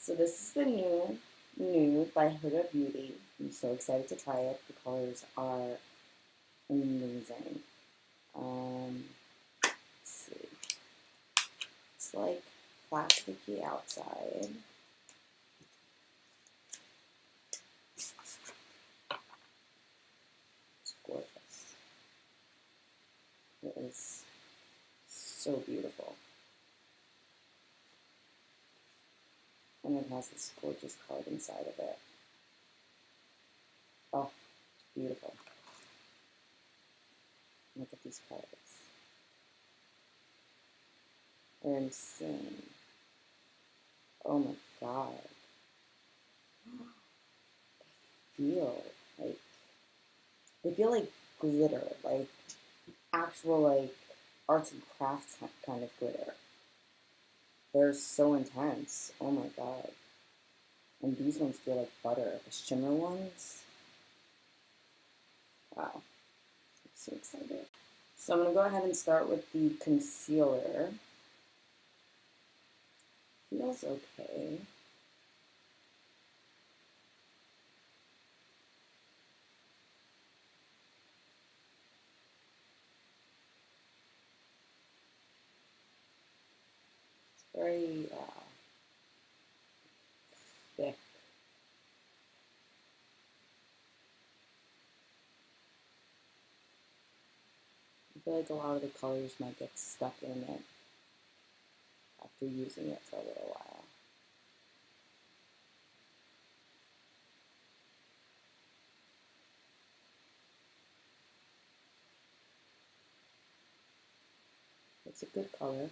So this is the new Nude by Huda Beauty. I'm so excited to try it. The colors are amazing. Let's see. It's like plasticky outside. It's gorgeous. It is so beautiful. And it has this gorgeous card inside of it. Oh, it's beautiful. Look at these colors. They're insane. Oh my god. Like they feel like glitter, like actual like arts and crafts kind of glitter. They're so intense. Oh my god. And these ones feel like butter. The shimmer ones. Wow. I'm so excited. So I'm going to go ahead and start with the concealer. Feels okay. It's very thick. I feel like a lot of the colors might get stuck in it after using it for a little while. It's a good color.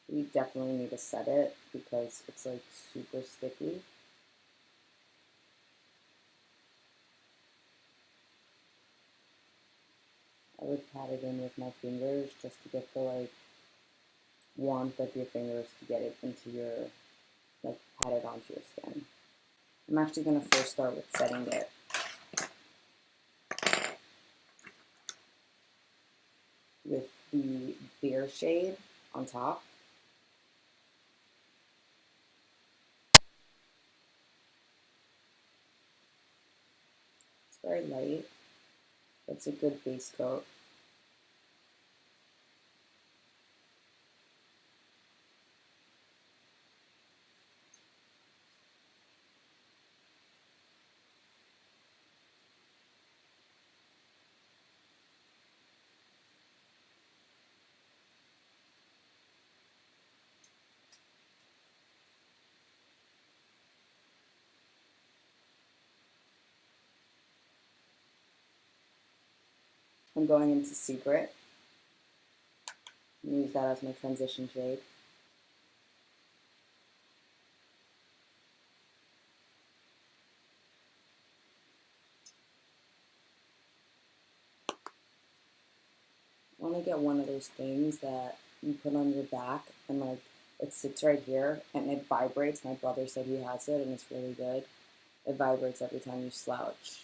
We definitely need to set it because it's like super sticky. I would pat it in with my fingers just to get the like warmth of your fingers to get it into your, like pat it onto your skin. I'm actually going to first start with setting it. With the Beer shade on top. It's very light. It's a good base coat. I'm going into Secret. Use that as my transition shade. I want to get one of those things that you put on your back and like it sits right here and it vibrates. My brother said he has it and it's really good. It vibrates every time you slouch.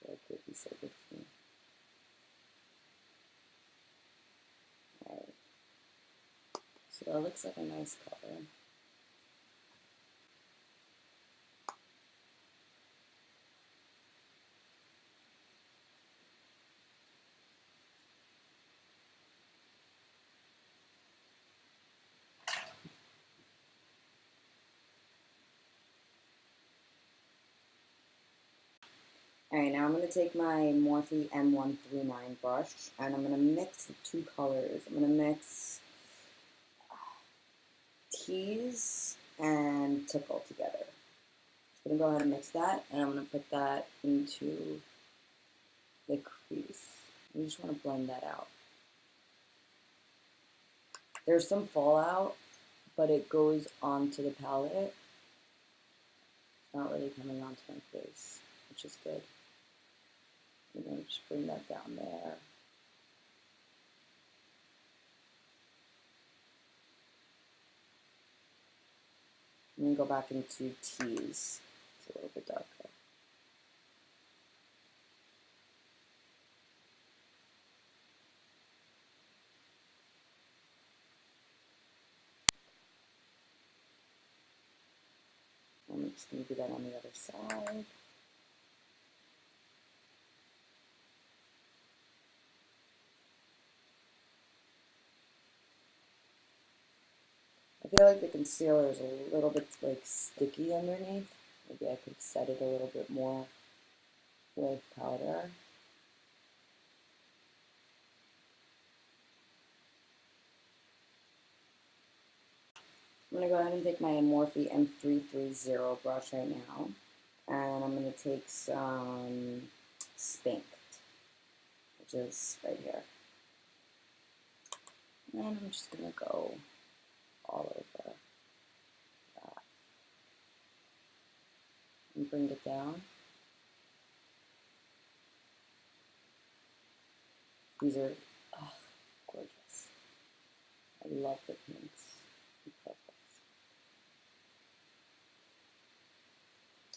That could be so good for me. Alright. So that looks like a nice color. Alright, now I'm going to take my Morphe M139 brush and I'm going to mix the two colors. I'm going to mix Tease and Tickle together. I'm going to go ahead and mix that and I'm going to put that into the crease. I just want to blend that out. There's some fallout, but it goes onto the palette. It's not really coming onto my face, which is good. I'm going to just bring that down there. I'm going to go back into Tease. It's a little bit darker. just going to do that on the other side. I feel like the concealer is a little bit like sticky underneath. Maybe I could set it a little bit more with powder. I'm going to go ahead and take my Morphe M330 brush right now. And I'm going to take some Spinked, which is right here. And I'm just going to go all over that. And bring it down. These are gorgeous. I love the pinks and purples.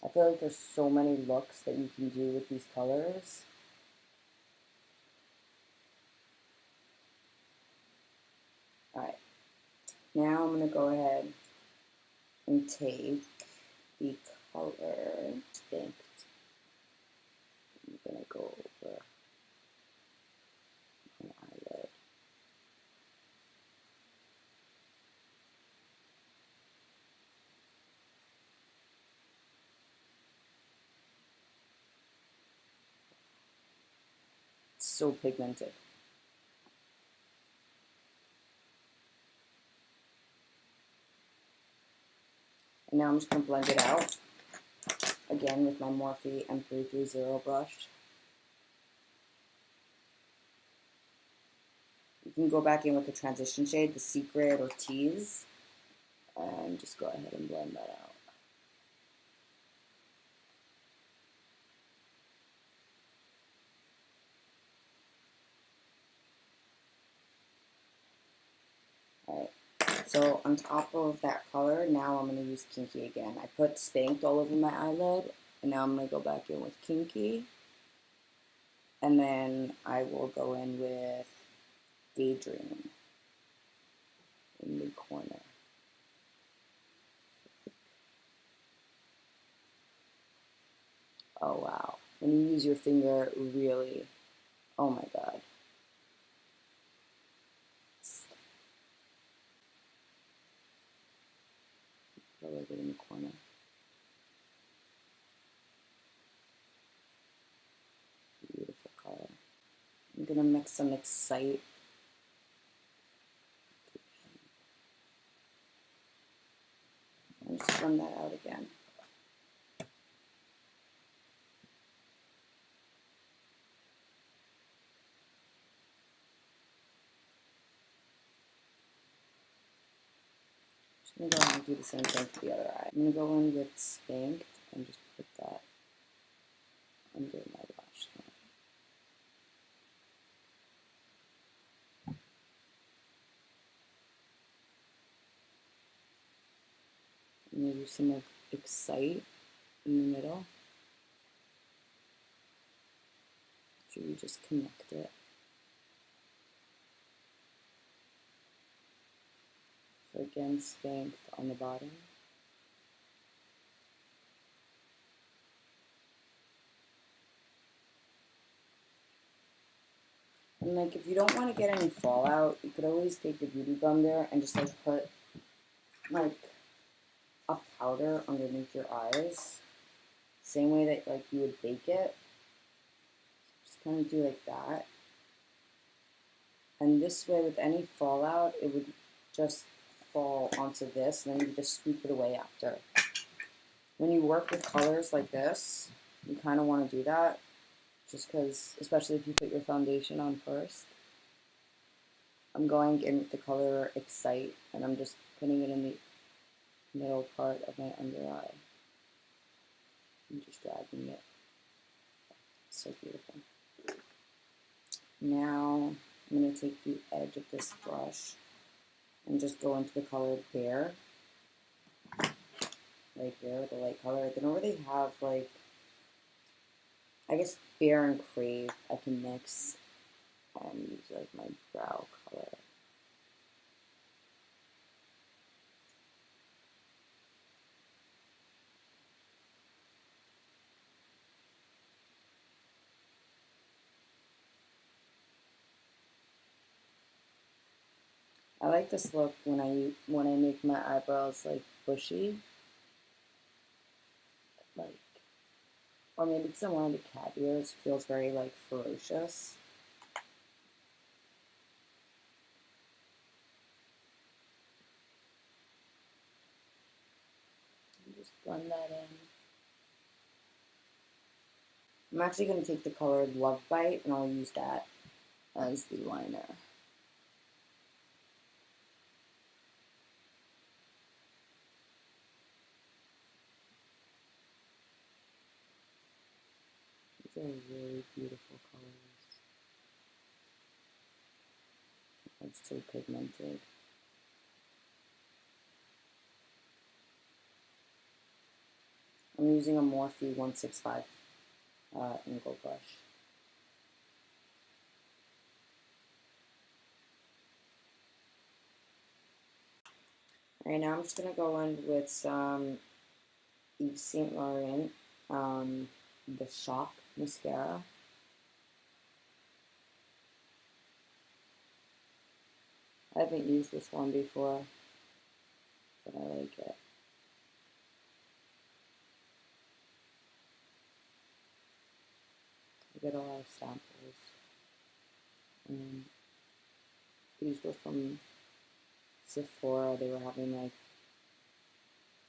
I feel like there's so many looks that you can do with these colors. Alright, now I'm going to go ahead and take the color Spinked. I'm going to go over my eyelid. It's so pigmented. And now I'm just going to blend it out, again with my Morphe M330 brush. You can go back in with the transition shade, the Secret or Tease, and just go ahead and blend that out. Alright, so on top of that color, now I'm going to use Kinky again. I put Spanked all over my eyelid, and now I'm going to go back in with Kinky. And then I will go in with Daydream in the corner. Oh wow, when you use your finger, really, oh my god. A little bit in the corner. Beautiful color. I'm gonna mix some Excite. I'll just run that out again. Just gonna go ahead and do the same thing to the other eye. I'm gonna go in with Spanked and just put that under my lash line. I'm gonna use some of Excite in the middle. So you just connect it. So again, Spanked on the bottom. And like, if you don't want to get any fallout, you could always take the Beauty Blender and just like put like a powder underneath your eyes, same way that like you would bake it. Just kind of do like that. And this way, with any fallout, it would just fall onto this, and then you just sweep it away after. When you work with colors like this, you kind of want to do that, just because, especially if you put your foundation on first. I'm going in with the color Excite, and I'm just putting it in the middle part of my under eye. I'm just dragging it. It's so beautiful. Now, I'm going to take the edge of this brush and just go into the color Bare. Right here, the light color. They don't really have like, I guess Bare and Crave I can mix and use like my brow color. I like this look when I make my eyebrows like bushy, like, or maybe because I wanted a cat ears, feels very like ferocious. Just blend that in. I'm actually going to take the color Love Bite and I'll use that as the liner. These are really beautiful colors. It's so pigmented. I'm using a Morphe 165 angle brush. Alright, now I'm just going to go in with some Yves Saint Laurent, the Shock mascara. I haven't used this one before, but I like it. I get a lot of samples. And these were from Sephora. They were having like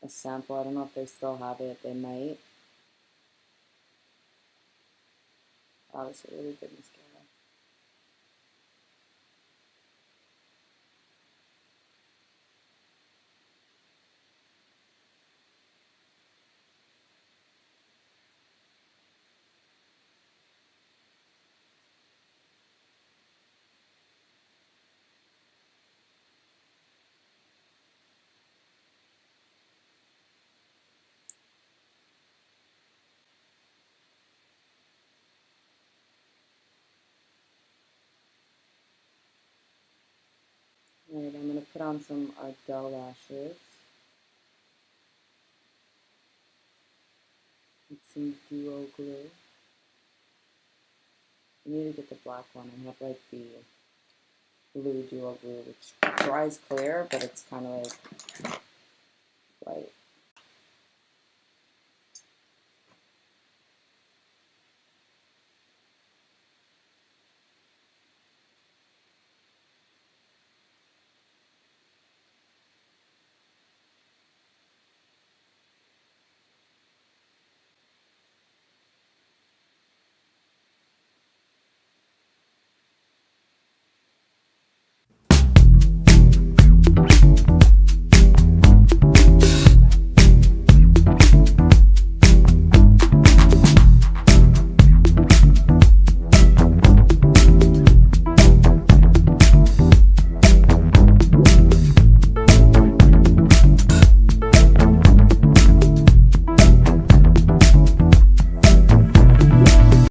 a sample. I don't know if they still have it. They might. Wow, this is a really good mascara. Alright, I'm going to put on some Ardell lashes. With some Duo glue. I need to get the black one. I have like the blue Duo glue, which dries clear, but it's kind of like white.